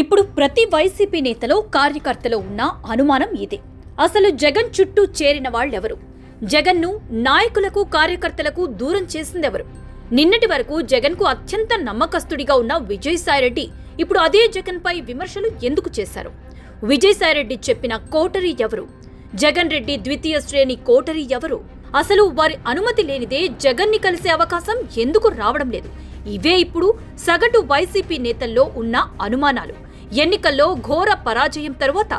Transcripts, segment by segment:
ఇప్పుడు ప్రతి వైసీపీ నేతలో కార్యకర్తలో ఉన్న అనుమానం ఇదే. అసలు జగన్ చుట్టూ చేరిన వాళ్ళెవరు? జగన్ను నాయకులకు కార్యకర్తలకు దూరం చేసిందెవరు? నిన్నటి వరకు జగన్కు అత్యంత నమ్మకస్తుడిగా ఉన్న విజయసాయిరెడ్డి ఇప్పుడు అదే జగన్పై విమర్శలు ఎందుకు చేశారు? విజయసాయిరెడ్డి చెప్పిన కోటరీ ఎవరు? జగన్ రెడ్డి ద్వితీయ శ్రేణి కోటరీ ఎవరు? అసలు వారి అనుమతి లేనిదే జగన్ని కలిసే అవకాశం ఎందుకు రావడం లేదు? ఇవే ఇప్పుడు సగటు వైసీపీ నేతల్లో ఉన్న అనుమానాలు. ఎన్నికల్లో ఘోర పరాజయం తరువాత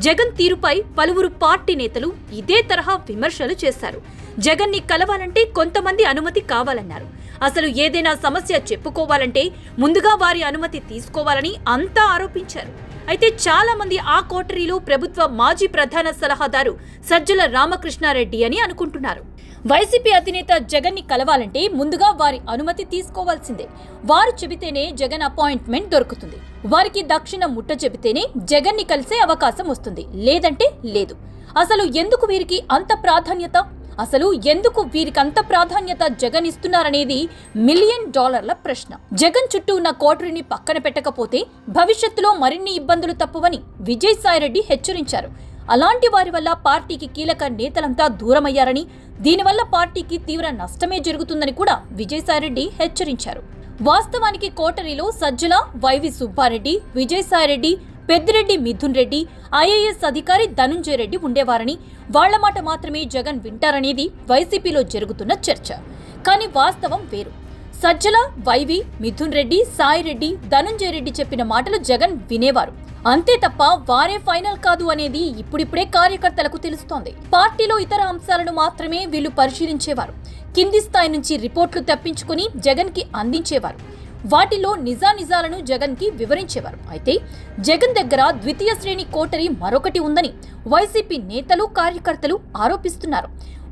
జగన్ తీరుపై పలువురు పార్టీ నేతలు ఇదే తరహా విమర్శలు చేశారు. జగన్ని కలవాలంటే కొంతమంది అనుమతి కావాలన్నారు. అసలు ఏదైనా సమస్య చెప్పుకోవాలంటే ముందుగా వారి అనుమతి తీసుకోవాలని అంతా ఆరోపించారు. అయితే చాలా మంది ఆ కోటరీలో ప్రభుత్వ మాజీ ప్రధాన సలహాదారు సజ్జల రామకృష్ణారెడ్డి అని అనుకుంటున్నారు. వైసీపీ అధినేత జగన్ని కలవాలంటే ముందుగా వారి అనుమతి తీసుకోవాల్సిందే. వారు చెబితేనే జగన్ అపాయింట్మెంట్ దొరుకుతుంది. వారికి దక్షిణ ముట్ట చెబితేనే జగన్ని కలిసే అవకాశం వస్తుంది, లేదంటే లేదు. అసలు ఎందుకు వీరికి అంత ప్రాధాన్యత? జగన్ ఇస్తున్నారనేది $1,000,000 ప్రశ్న. జగన్ చుట్టూ ఉన్న కోటరీని పక్కన పెట్టకపోతే భవిష్యత్తులో మరిన్ని ఇబ్బందులు తప్పవని విజయసాయిరెడ్డి హెచ్చరించారు. అలాంటి వారి వల్ల పార్టీకి కీలక నేతలంతా దూరమయ్యారని, దీనివల్ల పార్టీకి తీవ్ర నష్టమే జరుగుతుందని కూడా విజయసాయిరెడ్డి హెచ్చరించారు. వాస్తవానికి కోటరీలో సజ్జల, వైవి సుబ్బారెడ్డి, విజయసాయిరెడ్డి, పెద్దిరెడ్డి మిథున్ రెడ్డి, ఐఏఎస్ అధికారి ధనుంజయ రెడ్డి ఉండేవారని, వాళ్ల మాట మాత్రమే జగన్ వింటారనేది వైసీపీలో జరుగుతున్న చర్చ. కానీ వాస్తవం వేరు. సజ్జల, వైవి, మిథున్ రెడ్డి, సాయిరెడ్డి, ధనుంజయ రెడ్డి చెప్పిన మాటలు జగన్ వినేవారు. అంతే తప్ప వారే ఫైనల్ కాదు అనేది ఇప్పుడిప్పుడే కార్యకర్తలకు తెలుస్తోంది. పార్టీలో ఇతర అంశాలను మాత్రమే వీళ్లు పరిశీలించేవారు. కింది స్థాయి నుంచి రిపోర్ట్లు తెప్పించుకుని జగన్ కి అందించేవారు. వాటిలో నిజానిజాలను జగన్ కి వివరించేవారు. అయితే జగన్ దగ్గర ద్వితీయ శ్రేణి కోటరీ మరొకటి ఉందని వైసీపీ నేతలు, కార్యకర్తలు ఆరోపిస్తున్నారు.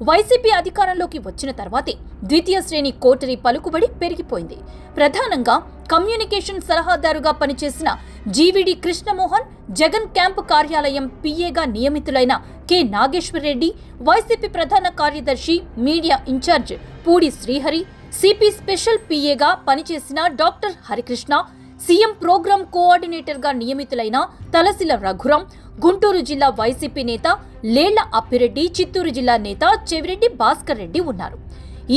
వైసీపీ అధికారంలోకి వచ్చిన తర్వాతే ద్వితీయ శ్రేణి కోటరీ పలుకుబడి పెరిగిపోయింది. ప్రధానంగా కమ్యూనికేషన్ సలహాదారుగా పనిచేసిన జీవీడి కృష్ణమోహన్, జగన్ క్యాంపు కార్యాలయం పిఏగా నియమితులైన కె నాగేశ్వరరెడ్డి, వైసీపీ ప్రధాన కార్యదర్శి, media incharge Pudi Srihari, CP special పిఏగా పనిచేసిన డాక్టర్ హరికృష్ణ, సీఎం ప్రోగ్రాం కోఆర్డినేటర్గా నియమితులైన తలసిల రఘురాం, గుంటూరు జిల్లా వైసీపీ నేత లేళ్ల అప్పిరెడ్డి, చిత్తూరు జిల్లా నేత చెవిరెడ్డి భాస్కర్ రెడ్డి ఉన్నారు.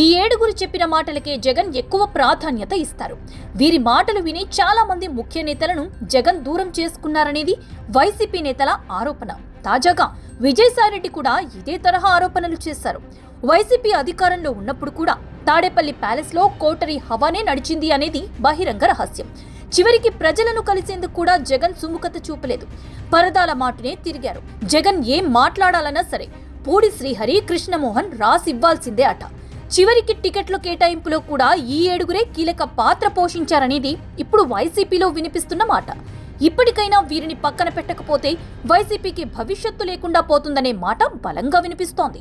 ఈ 7 చెప్పిన మాటలకే జగన్ ఎక్కువ ప్రాధాన్యత ఇస్తారు. వీరి మాటలు విని చాలా మంది ముఖ్య నేతలను జగన్ దూరం చేసుకున్నారనేది వైసీపీ నేతల ఆరోపణ. తాజాగా విజయసాయిరెడ్డి కూడా ఇదే తరహా ఆరోపణలు చేశారు. వైసీపీ అధికారంలో ఉన్నప్పుడు కూడా తాడేపల్లి ప్యాలెస్ లో కోటరీ హవానే నడిచింది అనేది బహిరంగ రహస్యం. చివరికి ప్రజలను కలిసేందుకు కూడా జగన్ సుముఖత చూపలేదు. పరదాల మాటనే తిరిగారు. జగన్ ఏం మాట్లాడాలన్నా సరే పూడి శ్రీహరి, కృష్ణమోహన్ రాసివ్వాల్సిందే అట. చివరికి టికెట్ల కేటాయింపులో కూడా ఈ 7 కీలక పాత్ర పోషించారనేది ఇప్పుడు వైసీపీలో వినిపిస్తున్న మాట. ఇప్పటికైనా వీరిని పక్కన పెట్టకపోతే వైసీపీకి భవిష్యత్తు లేకుండా పోతుందనే మాట బలంగా వినిపిస్తోంది.